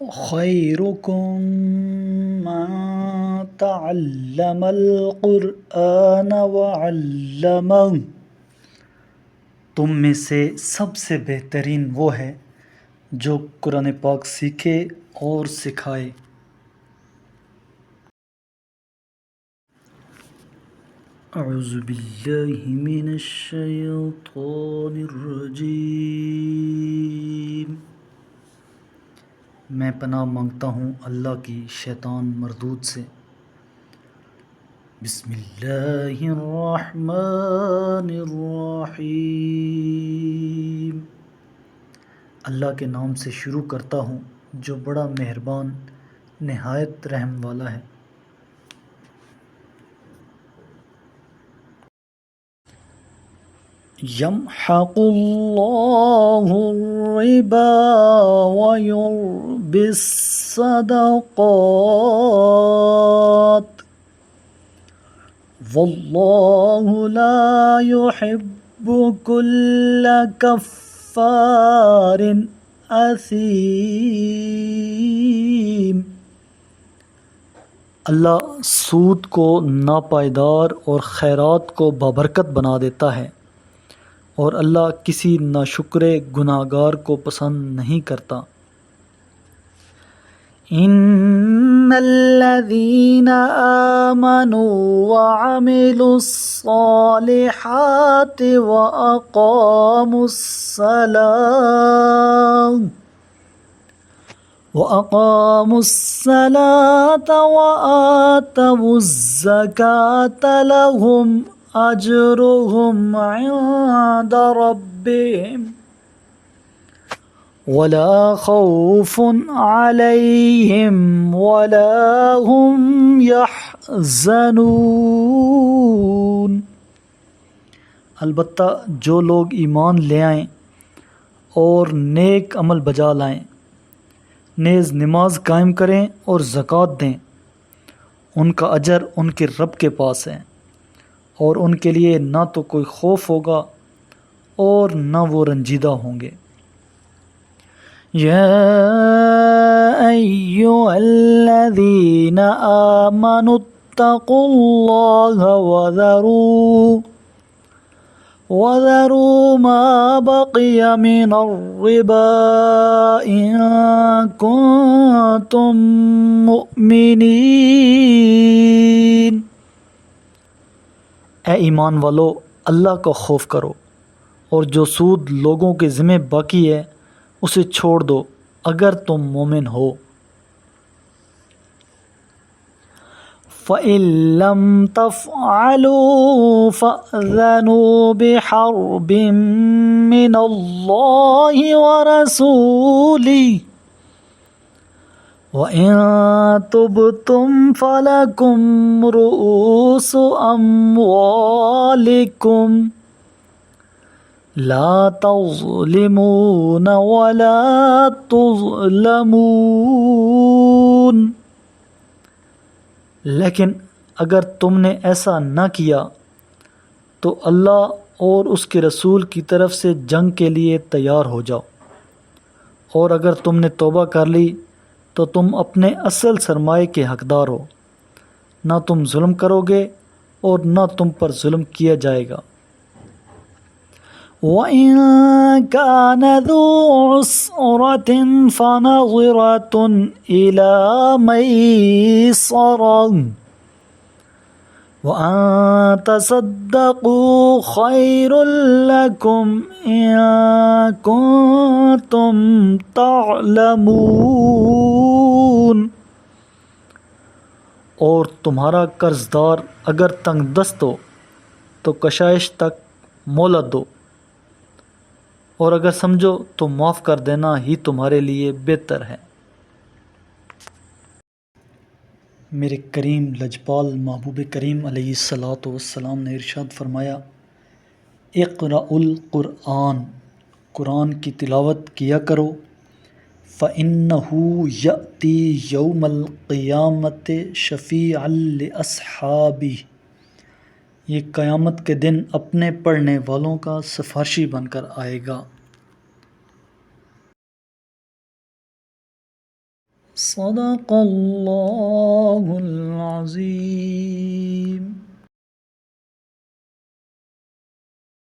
خیرکم من تعلم القرآن وعلمہ، تم میں سے سب سے بہترین وہ ہے جو قرآن پاک سیکھے اور سکھائے۔ اعوذ باللہ من الشیطان الرجیم، میں پناہ مانگتا ہوں اللہ کی شیطان مردود سے۔ بسم اللہ الرحمن الرحیم، اللہ کے نام سے شروع کرتا ہوں جو بڑا مہربان نہایت رحم والا ہے۔ یمحق اللہ الربا ویربی الصدقات واللہ لا يحب كل کفار اثیم، اللہ سود کو ناپائیدار اور خیرات کو بابرکت بنا دیتا ہے، اور اللہ کسی ناشکر گناہگار کو پسند نہیں کرتا۔ ان الذین آمنوا وعملوا الصالحات واقاموا الصلاة وآتوا الزکاة لهم اجرهم عند ربهم ولا خوف علیہم ولا هم يحزنون، البتہ جو لوگ ایمان لے آئیں اور نیک عمل بجا لائیں، نیز نماز قائم کریں اور زکوٰۃ دیں، ان کا اجر ان کے رب کے پاس ہے، اور ان کے لیے نہ تو کوئی خوف ہوگا اور نہ وہ رنجیدہ ہوں گے۔ یا ایھا الذین آمنوا اتقوا اللہ وذروا ما بقی من الربا ان کنتم مؤمنین، اے ایمان والو اللہ کا خوف کرو اور جو سود لوگوں کے ذمہ باقی ہے اسے چھوڑ دو اگر تم مومن ہو۔ فَإِن لَّمْ تَفْعَلُوا فَأْذَنُوا بِحَرْبٍ مِّنَ اللَّهِ وَرَسُولِهِ وَإِن تُبْتُمْ فَلَكُمْ رُءُوسُ أَمْوَالِكُمْ لا تظلمون ولا تظلمون، لیکن اگر تم نے ایسا نہ کیا تو اللہ اور اس کے رسول کی طرف سے جنگ کے لیے تیار ہو جاؤ، اور اگر تم نے توبہ کر لی تو تم اپنے اصل سرمایے کے حقدار ہو، نہ تم ظلم کرو گے اور نہ تم پر ظلم کیا جائے گا۔ وَإِن كَانَ ذُو عُسْرَةٍ فَنَظِرَةٌ إِلَى مَيْسَرَةٍ وَأَن تَصَدَّقُوا خَيْرٌ لَّكُمْ إِن كُنتُمْ تَعْلَمُونَ، اور تمہارا قرض دار اگر تنگ دست ہو تو کشائش تک مہلت دو، اور اگر سمجھو تو معاف کر دینا ہی تمہارے لیے بہتر ہے۔ میرے کریم لجپال محبوب کریم علیہ الصلاۃ والسلام نے ارشاد فرمایا، اقرأ القرآن، قرآن کی تلاوت کیا کرو، فَإِنَّهُ يَأْتِي يَوْمَ الْقِيَامَةِ شَفِيعًا لِأَصْحَابِهِ، یہ قیامت کے دن اپنے پڑھنے والوں کا سفارشی بن کر آئے گا۔ صدق اللہ العظیم.